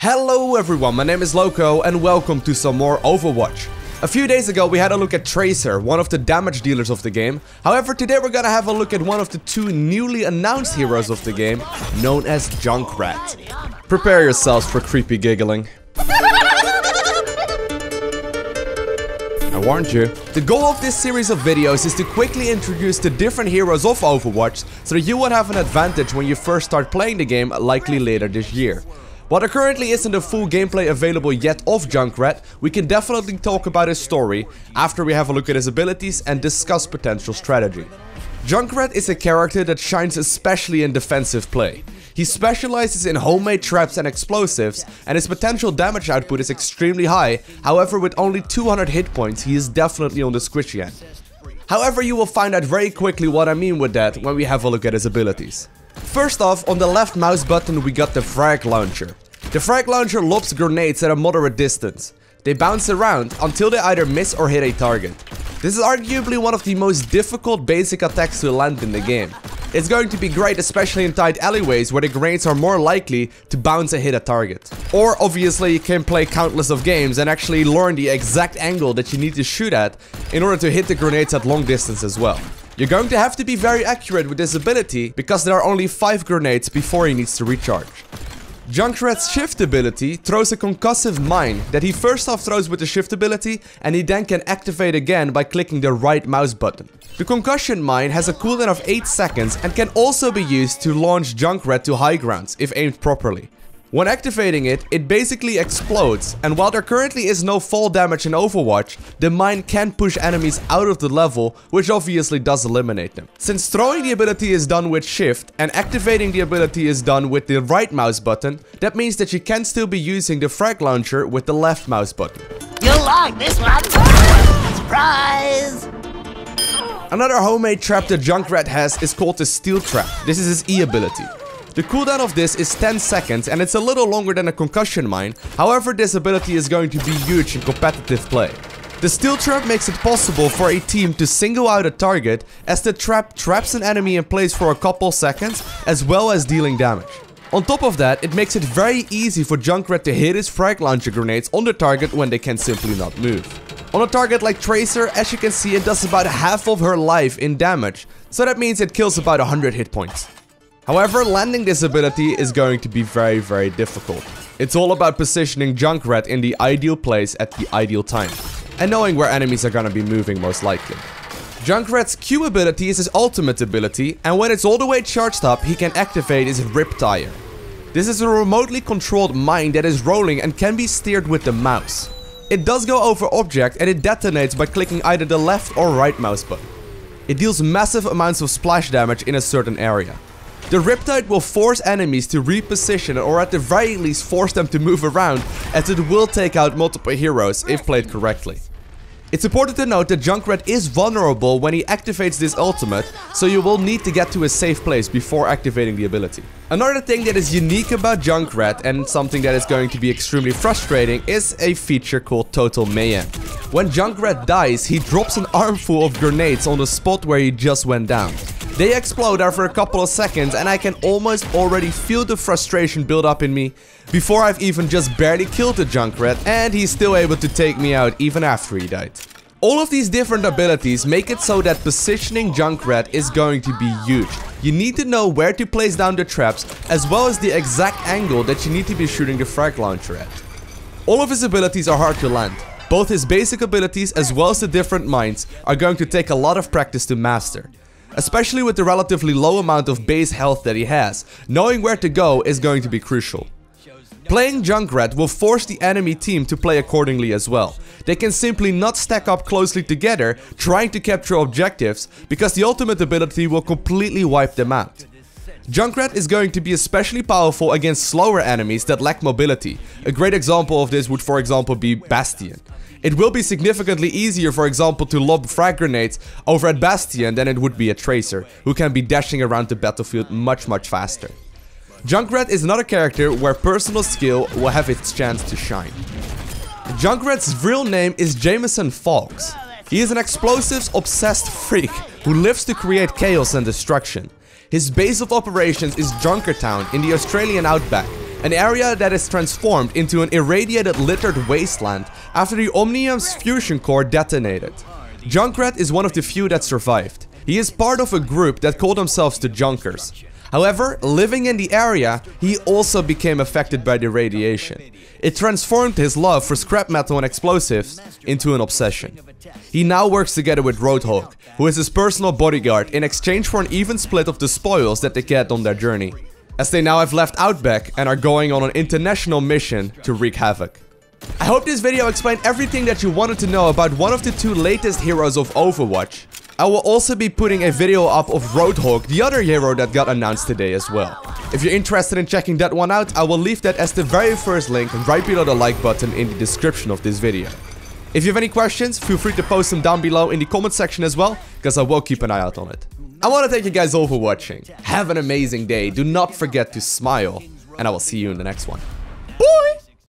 Hello everyone, my name is Lowko and welcome to some more Overwatch. A few days ago we had a look at Tracer, one of the damage dealers of the game. However, today we're gonna have a look at one of the two newly announced heroes of the game, known as Junkrat. Prepare yourselves for creepy giggling. I warned you. The goal of this series of videos is to quickly introduce the different heroes of Overwatch so that you would have an advantage when you first start playing the game, likely later this year. While there currently isn't a full gameplay available yet of Junkrat, we can definitely talk about his story after we have a look at his abilities and discuss potential strategy. Junkrat is a character that shines especially in defensive play. He specializes in homemade traps and explosives, and his potential damage output is extremely high. However, with only 200 hit points, he is definitely on the squishy end. However, you will find out very quickly what I mean with that when we have a look at his abilities. First off, on the left mouse button we got the Frag Launcher. The Frag Launcher lobs grenades at a moderate distance. They bounce around until they either miss or hit a target. This is arguably one of the most difficult basic attacks to land in the game. It's going to be great especially in tight alleyways where the grenades are more likely to bounce and hit a target. Or obviously you can play countless of games and actually learn the exact angle that you need to shoot at in order to hit the grenades at long distance as well. You're going to have to be very accurate with this ability because there are only 5 grenades before he needs to recharge. Junkrat's shift ability throws a concussive mine that he first off throws with the shift ability and he then can activate again by clicking the right mouse button. The Concussion Mine has a cooldown of 8 seconds and can also be used to launch Junkrat to high grounds if aimed properly. When activating it, it basically explodes, and while there currently is no fall damage in Overwatch, the mine can push enemies out of the level, which obviously does eliminate them. Since throwing the ability is done with shift and activating the ability is done with the right mouse button, that means that you can still be using the Frag Launcher with the left mouse button. You'll like this one! Surprise! Another homemade trap that Junkrat has is called the Steel Trap. This is his E ability. The cooldown of this is 10 seconds and it's a little longer than a Concussion Mine, however this ability is going to be huge in competitive play. The Steel Trap makes it possible for a team to single out a target as the trap traps an enemy in place for a couple seconds as well as dealing damage. On top of that, it makes it very easy for Junkrat to hit his Frag Launcher grenades on the target when they can simply not move. On a target like Tracer, as you can see, it does about half of her life in damage, so that means it kills about 100 hit points. However, landing this ability is going to be very difficult. It's all about positioning Junkrat in the ideal place at the ideal time, and knowing where enemies are gonna be moving most likely. Junkrat's Q ability is his ultimate ability, and when it's all the way charged up, he can activate his Rip Tire. This is a remotely controlled mine that is rolling and can be steered with the mouse. It does go over object and it detonates by clicking either the left or right mouse button. It deals massive amounts of splash damage in a certain area. The Riptide will force enemies to reposition or at the very least force them to move around, as it will take out multiple heroes if played correctly. It's important to note that Junkrat is vulnerable when he activates this ultimate, so you will need to get to a safe place before activating the ability. Another thing that is unique about Junkrat and something that is going to be extremely frustrating is a feature called Total Mayhem. When Junkrat dies, he drops an armful of grenades on the spot where he just went down. They explode after a couple of seconds and I can almost already feel the frustration build up in me before I've even just barely killed the Junkrat and he's still able to take me out even after he died. All of these different abilities make it so that positioning Junkrat is going to be huge. You need to know where to place down the traps as well as the exact angle that you need to be shooting the Frag Launcher at. All of his abilities are hard to land. Both his basic abilities as well as the different mines are going to take a lot of practice to master. Especially with the relatively low amount of base health that he has, knowing where to go is going to be crucial. Playing Junkrat will force the enemy team to play accordingly as well. They can simply not stack up closely together trying to capture objectives because the ultimate ability will completely wipe them out. Junkrat is going to be especially powerful against slower enemies that lack mobility. A great example of this would for example be Bastion. It will be significantly easier, for example, to lob frag grenades over at Bastion than it would be a Tracer, who can be dashing around the battlefield much faster. Junkrat is another character where personal skill will have its chance to shine. Junkrat's real name is Jameson Fawkes. He is an explosives-obsessed freak who lives to create chaos and destruction. His base of operations is Junkertown in the Australian outback, An area that is transformed into an irradiated littered wasteland after the Omnium's fusion core detonated. Junkrat is one of the few that survived. He is part of a group that call themselves the Junkers. However, living in the area, he also became affected by the radiation. It transformed his love for scrap metal and explosives into an obsession. He now works together with Roadhog, who is his personal bodyguard, in exchange for an even split of the spoils that they get on their journey, as they now have left Outback and are going on an international mission to wreak havoc. I hope this video explained everything that you wanted to know about one of the two latest heroes of Overwatch. I will also be putting a video up of Roadhog, the other hero that got announced today as well. If you're interested in checking that one out, I will leave that as the very first link right below the like button in the description of this video. If you have any questions, feel free to post them down below in the comment section as well, because I will keep an eye out on it. I want to thank you guys all for watching. Have an amazing day, do not forget to smile, and I will see you in the next one.